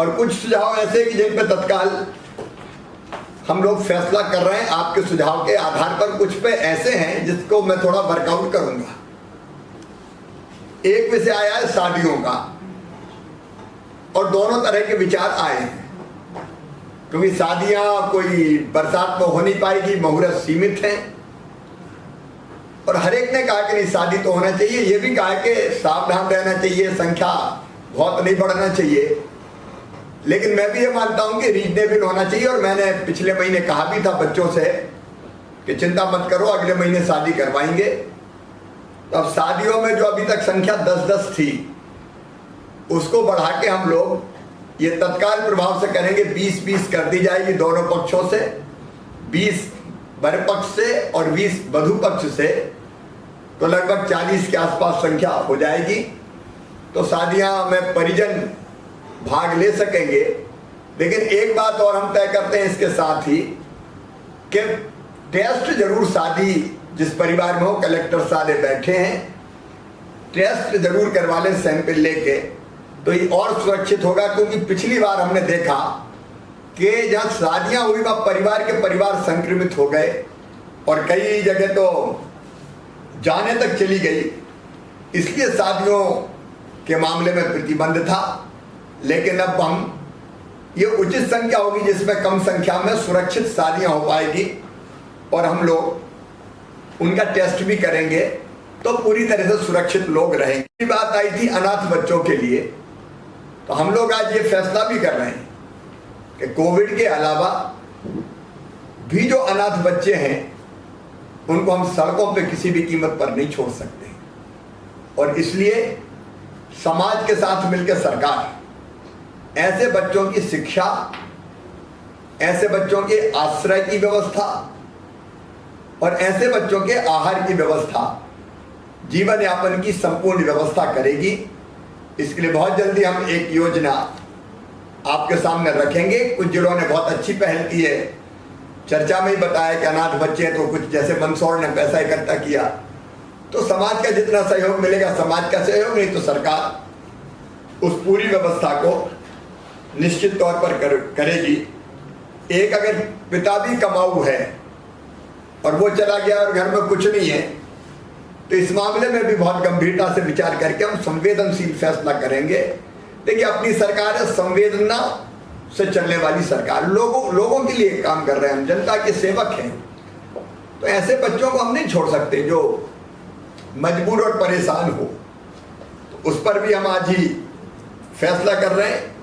और कुछ सुझाव ऐसे कि जिन पर तत्काल हम लोग फैसला कर रहे हैं आपके सुझाव के आधार पर। कुछ पे ऐसे हैं जिसको मैं थोड़ा वर्कआउट करूंगा। एक विषय आया है शादियों का, और दोनों तरह के विचार आए हैं, क्योंकि शादियां कोई बरसात में हो नहीं पाएगी, मुहूर्त सीमित हैं, और हर एक ने कहा कि नहीं शादी तो होना चाहिए। ये भी कहा कि सावधान रहना चाहिए, संख्या बहुत नहीं बढ़ना चाहिए। लेकिन मैं भी ये मानता हूं कि रीजनेबल होना चाहिए, और मैंने पिछले महीने कहा भी था बच्चों से कि चिंता मत करो, अगले महीने शादी करवाएंगे। तो अब शादियों में जो अभी तक संख्या 10-10 थी, उसको बढ़ा के हम लोग ये तत्काल प्रभाव से करेंगे, 20-20 कर दी जाएगी दोनों पक्षों से, 20 वर पक्ष से और 20 वधू पक्ष से, तो लगभग 40 के आसपास संख्या हो जाएगी। तो शादियां में परिजन भाग ले सकेंगे। लेकिन एक बात और हम तय करते हैं इसके साथ ही कि टेस्ट जरूर शादी जिस परिवार में हो, कलेक्टर सारे बैठे हैं, टेस्ट जरूर करवा लें सैंपल लेके, तो ये और सुरक्षित होगा। क्योंकि पिछली बार हमने देखा कि जहां शादियां हुई वहां परिवार के परिवार संक्रमित हो गए, और कई जगह तो जाने तक चली गई। इसलिए शादियों के मामले में प्रतिबंध था। लेकिन अब हम ये उचित संख्या होगी जिसमें कम संख्या में सुरक्षित शादियां हो पाएगी, और हम लोग उनका टेस्ट भी करेंगे, तो पूरी तरह से सुरक्षित लोग रहेंगे। बात आई थी अनाथ बच्चों के लिए, तो हम लोग आज ये फैसला भी कर रहे हैं कि कोविड के अलावा भी जो अनाथ बच्चे हैं उनको हम सड़कों पे किसी भी कीमत पर नहीं छोड़ सकते। और इसलिए समाज के साथ मिलकर सरकार ऐसे बच्चों की शिक्षा, ऐसे बच्चों के आश्रय की व्यवस्था और ऐसे बच्चों के आहार की व्यवस्था, जीवन यापन की संपूर्ण व्यवस्था करेगी। इसके लिए बहुत जल्दी हम एक योजना आपके सामने रखेंगे। कुछ जिलों ने बहुत अच्छी पहल की है, चर्चा में ही बताया कि अनाथ बच्चे तो कुछ जैसे मंदसौर ने पैसा इकट्ठा किया, तो समाज का जितना सहयोग मिलेगा समाज का सहयोग, नहीं तो सरकार उस पूरी व्यवस्था को निश्चित तौर पर करेगी। एक अगर पिता भी कमाऊ है और वो चला गया और घर में कुछ नहीं है, तो इस मामले में भी बहुत गंभीरता से विचार करके हम संवेदनशील फैसला करेंगे। देखिए अपनी सरकार है, संवेदना से चलने वाली सरकार, लोगों के लिए काम कर रहे हैं हम, जनता के सेवक हैं। तो ऐसे बच्चों को हम नहीं छोड़ सकते जो मजबूर और परेशान हो। तो उस पर भी हम आज ही फैसला कर रहे हैं।